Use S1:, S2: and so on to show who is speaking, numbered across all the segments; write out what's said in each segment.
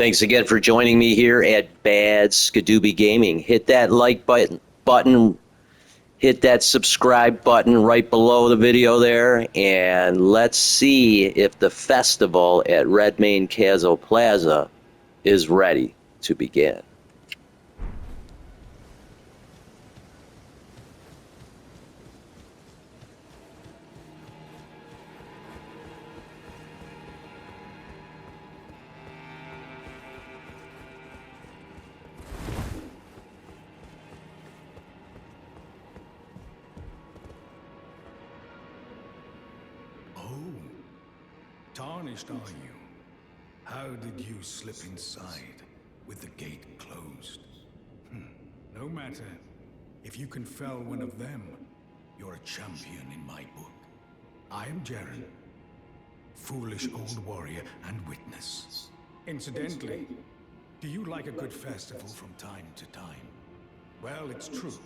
S1: Thanks again for joining me here at Bad Skadooby Gaming. Hit that like button, hit that subscribe button right below the video there, and let's see if the festival at Redmayne Caso Plaza is ready to begin.
S2: Tarnished, are you? How did you slip inside with the gate closed? No matter. If you can fell one of them, you're a champion in my book. I am Jaren, foolish old warrior and witness. Incidentally, do you like a good festival from time to time? Well, it's true.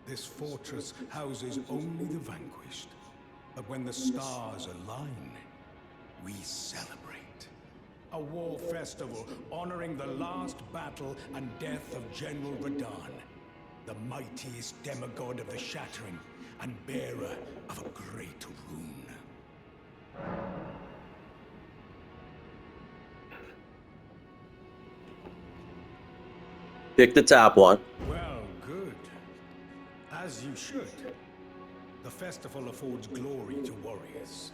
S2: This fortress houses only the vanquished. But when the stars align, we celebrate. A war festival honoring the last battle and death of General Radahn, the mightiest demigod of the Shattering and bearer of a great rune.
S1: Pick the top one.
S2: Well, good. As you should. The festival affords glory to warriors.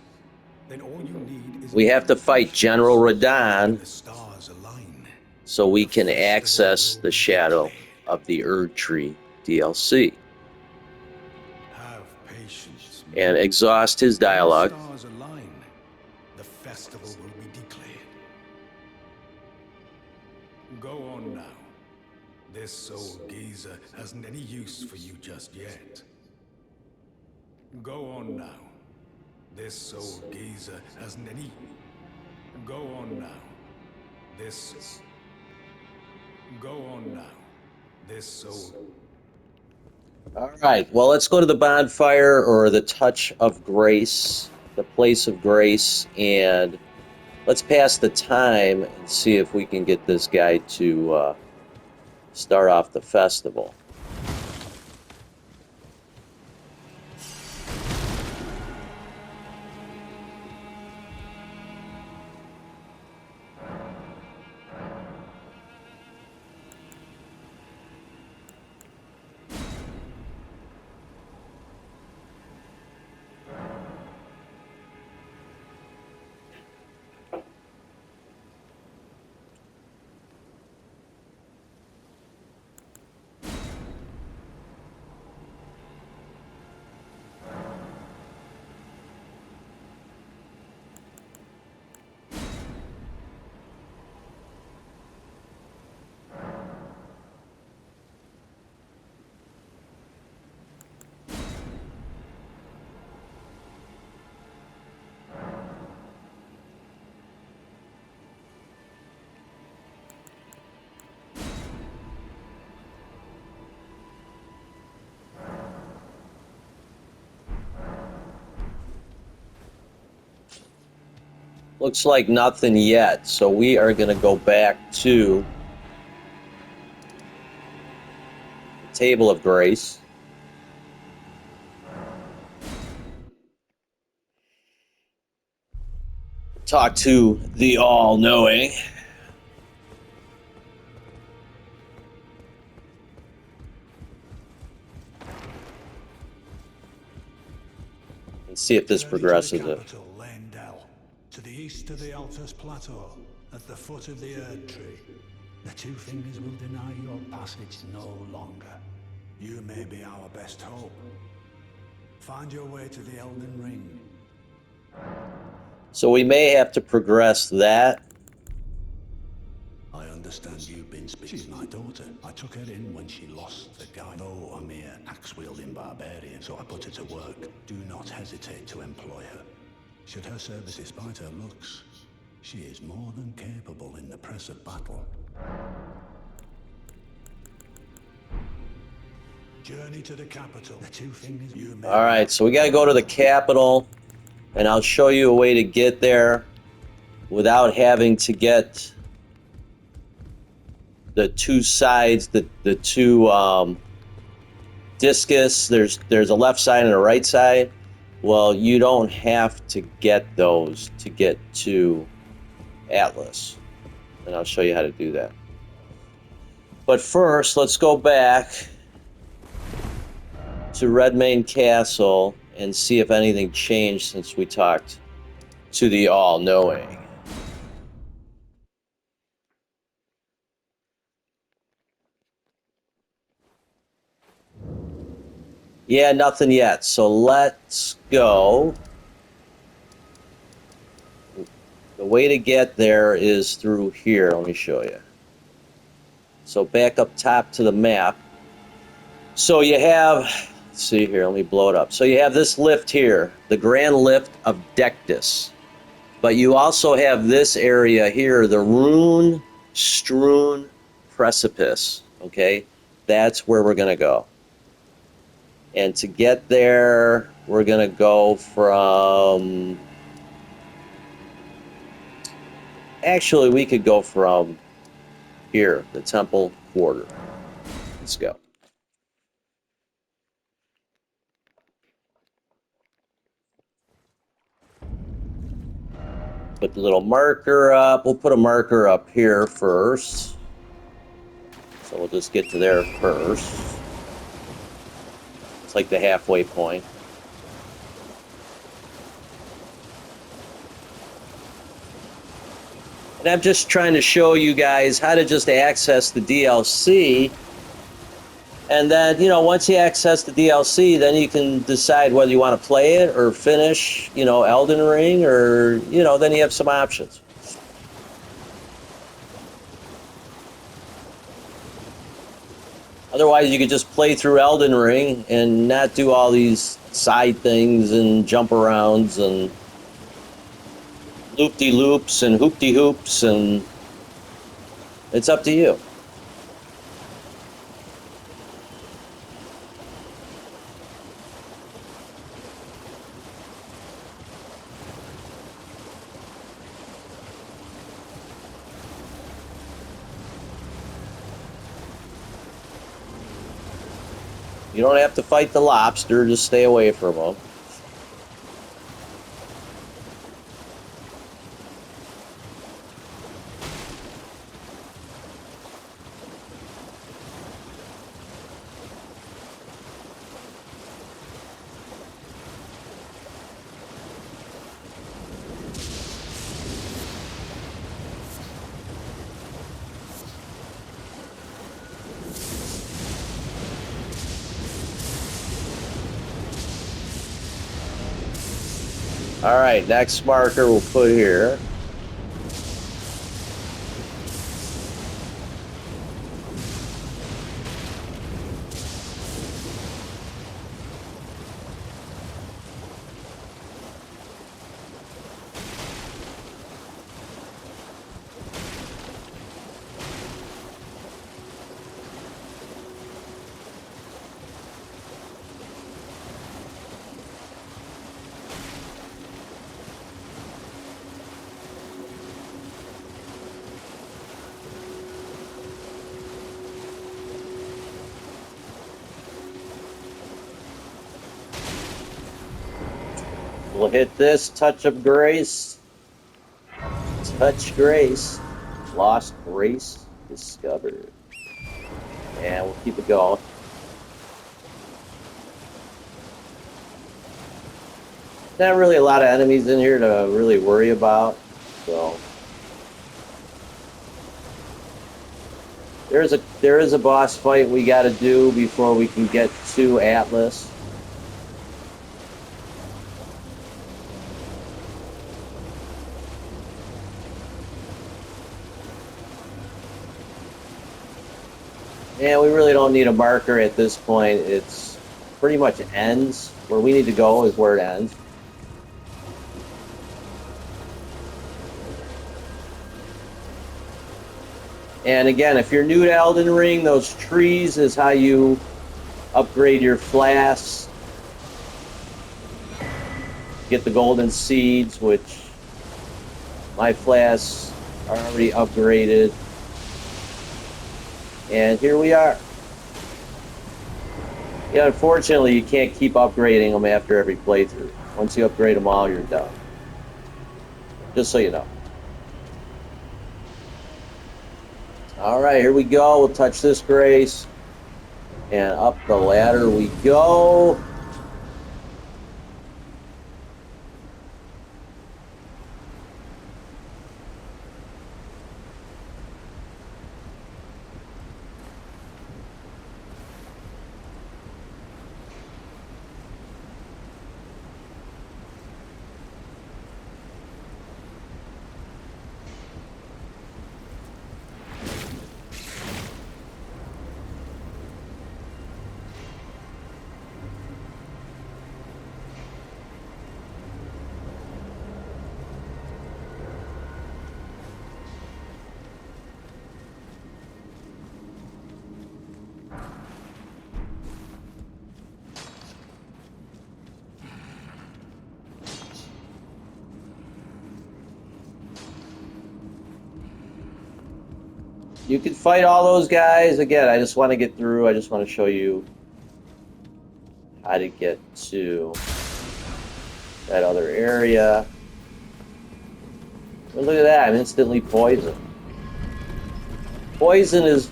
S2: Then all you need is
S1: We have to fight General Radahn
S2: the stars align.
S1: so we can access the Shadow of the Erd Tree DLC
S2: Have patience.
S1: and exhaust his dialogue.
S2: When the stars align, the festival will be declared. Go on now. This old geezer hasn't any use for you just yet. Go on now. This old geezer hasn't any... Go on now. This... Go on now. This old...
S1: All right, well, let's go to the bonfire or the touch of grace, the place of grace, and let's pass the time and see if we can get this guy to start off the festival. Looks like nothing yet, so we are going to go back to the Table of Grace. Talk to the All-Knowing. And see if this progresses it.
S3: To the east of the Atlus Plateau, at the foot of the Erd Tree. The Two Fingers will deny your passage no longer. You may be our best hope. Find your way to the Elden Ring.
S1: So we may have to progress that.
S3: I understand you've been speaking. She's my daughter. I took her in when she lost the guy. No, a mere axe-wielding barbarian, so I put her to work. Do not hesitate to employ her. Should her service, despite her looks, she is more than capable in the press of battle. Journey to the capital. The Two Fingers. You may.
S1: All right, so we got to go to the capital, and I'll show you a way to get there without having to get the two sides, the two discus. There's a left side and a right side. Well, you don't have to get those to get to Atlus, and I'll show you how to do that. But first, let's go back to Redmane Castle and see if anything changed since we talked to the All-Knowing. Yeah, nothing yet. So let's go. The way to get there is through here. Let me show you. So back up top to the map. So you have, let's see here, let me blow it up. So you have this lift here, the Grand Lift of Dectus. But you also have this area here, the Rune Strewn Precipice. Okay, that's where we're going to go. And to get there, we're going to go from... Actually, we could go from here, the Temple Quarter. Let's go. Put the little marker up. We'll put a marker up here first. So we'll just get to there first. It's like the halfway point. And I'm just trying to show you guys how to just access the DLC. And then, you know, once you access the DLC, then you can decide whether you want to play it or finish, you know, Elden Ring, or, you know, then you have some options. Otherwise, you could just play through Elden Ring and not do all these side things and jump arounds and loop-de-loops and hoop-de-hoops, and it's up to you. You don't have to fight the lobster, just stay away from them. All right, next marker we'll put here. We'll hit this, touch of grace. Touch grace. Lost grace discovered. And we'll keep it going. Not really a lot of enemies in here to really worry about, so there is a boss fight we got to do before we can get to Atlus. Yeah, we really don't need a marker at this point. It's pretty much ends. Where we need to go is where it ends. And again, if you're new to Elden Ring, those trees is how you upgrade your flasks. Get the golden seeds, which my flasks are already upgraded. And here we are. Yeah, unfortunately, you can't keep upgrading them after every playthrough. Once you upgrade them all, you're done. Just so you know. All right, here we go. We'll touch this grace. And up the ladder we go. You can fight all those guys. Again, I just want to get through. I just want to show you how to get to that other area. But look at that, I'm instantly poisoned. Poison is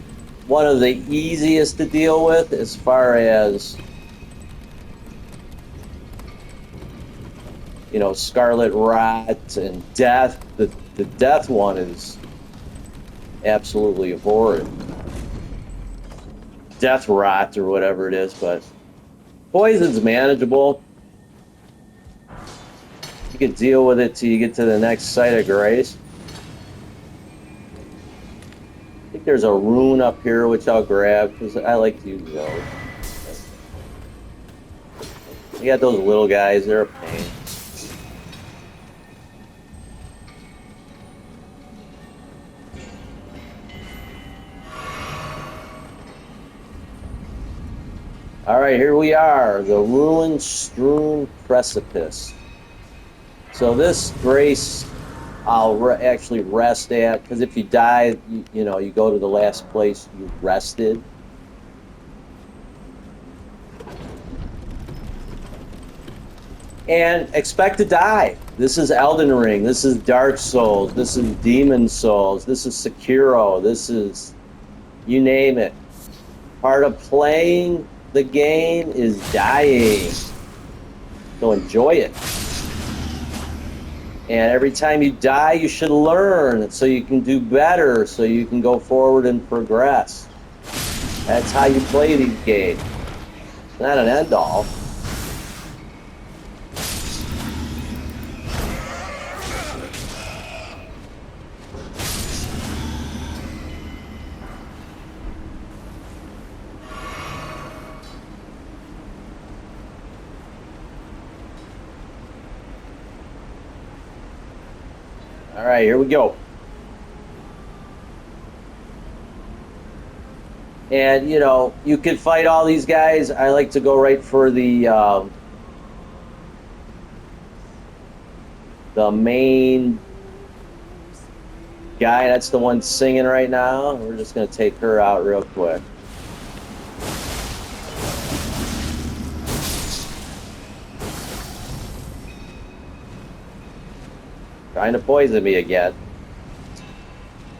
S1: one of the easiest to deal with as far as, you know, scarlet rot and death. The death one is absolutely horrid. Death rot or whatever it is, but poison's manageable. You can deal with it till you get to the next site of grace. I think there's a rune up here which I'll grab because I like to use those. You got those little guys, they're a pain. Alright, here we are, the ruin-strewn precipice. So this grace I'll actually rest at, because if you die, you know, you go to the last place you rested. And expect to die. This is Elden Ring, this is Dark Souls, this is Demon Souls, this is Sekiro, this is, you name it. Part of playing the game is dying. So enjoy it. And every time you die, you should learn so you can do better, so you can go forward and progress. That's how you play these games. It's not an end-all. All right, here we go. And, you know, you can fight all these guys. I like to go right for the main guy. That's the one singing right now. We're just going to take her out real quick. Trying to poison me again.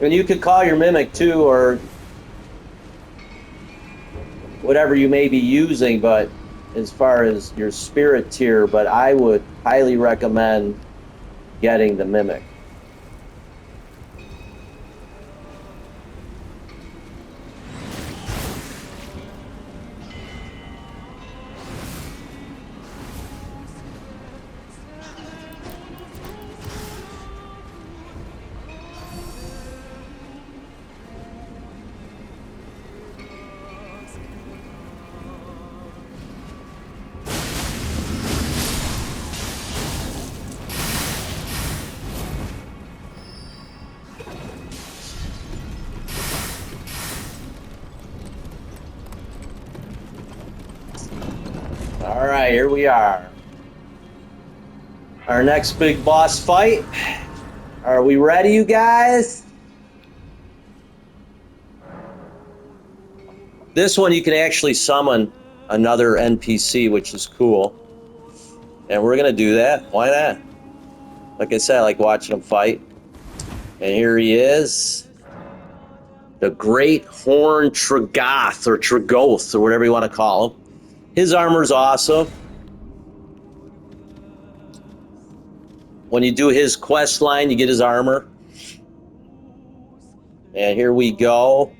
S1: And you could call your mimic too, or whatever you may be using, but as far as your spirit tier, but I would highly recommend getting the mimic. All right, here we are. Our next big boss fight. Are we ready, you guys? This one you can actually summon another NPC, which is cool. And we're going to do that. Why not? Like I said, I like watching him fight. And here he is. The Great Horn Tragoth, or Tragoth, or whatever you want to call him. His armor's awesome. When you do his quest line, you get his armor. And here we go.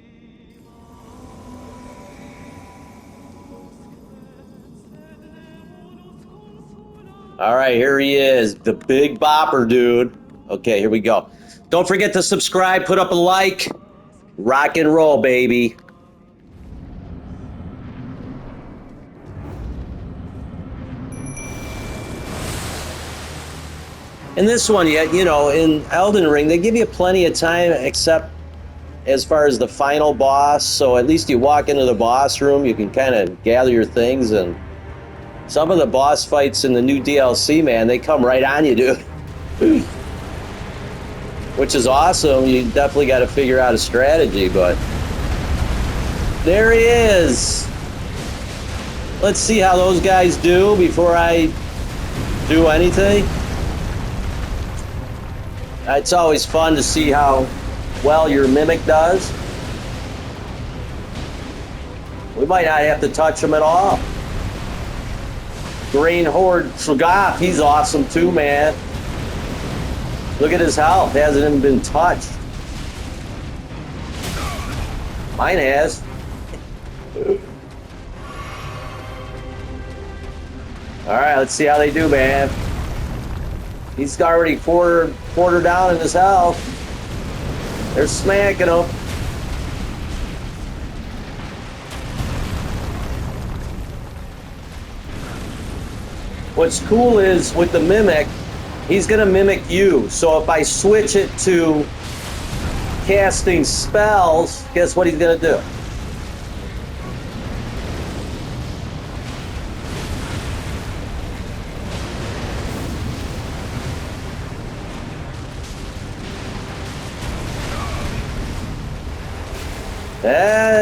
S1: All right, here he is, the big bopper, dude. Okay, here we go. Don't forget to subscribe, put up a like. Rock and roll, baby. And this one, you know, in Elden Ring, they give you plenty of time, except as far as the final boss. So at least you walk into the boss room, you can kind of gather your things. And some of the boss fights in the new DLC, man, they come right on you, dude. Which is awesome. You definitely got to figure out a strategy, but there he is. Let's see how those guys do before I do anything. It's always fun to see how well your mimic does. We might not have to touch him at all. Green Horde Tragoth, he's awesome too, man. Look at his health, hasn't even been touched. Mine has. Alright, let's see how they do, man. He's already quarter down in his health. They're smacking him. What's cool is with the mimic, he's gonna mimic you. So if I switch it to casting spells, guess what he's gonna do?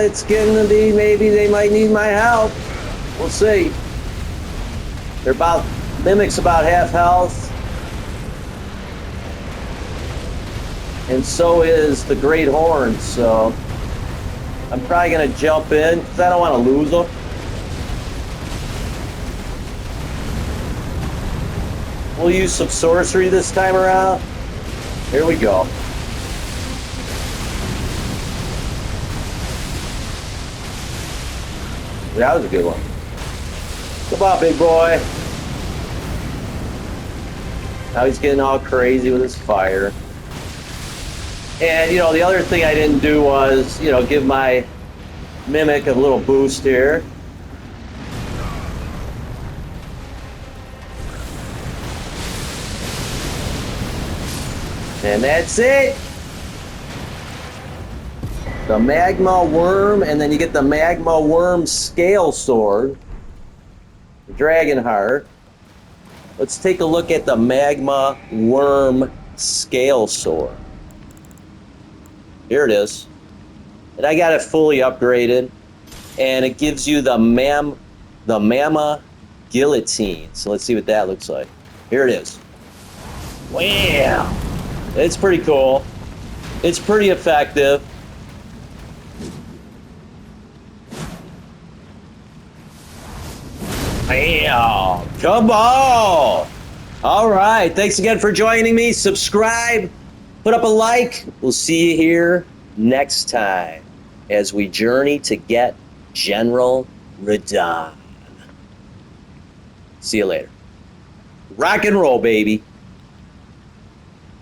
S1: It's getting to be, maybe they might need my help. We'll see. They're about, Mimic's about half health. And so is the Great Horn, so I'm probably going to jump in because I don't want to lose them. We'll use some sorcery this time around. Here we go. That was a good one. Come on, big boy. Now he's getting all crazy with his fire. And, you know, the other thing I didn't do was, you know, give my Mimic a little boost here. And that's it. The Magma Wyrm, and then you get the Magma Wyrm Scale Sword. The Dragon Heart. Let's take a look at the Magma Wyrm Scale Sword. Here it is. And I got it fully upgraded. And it gives you the Magma Guillotine. So let's see what that looks like. Here it is. Wow! It's pretty cool. It's pretty effective. Bam! Come on! All right. Thanks again for joining me. Subscribe. Put up a like. We'll see you here next time as we journey to get General Radahn. See you later. Rock and roll, baby.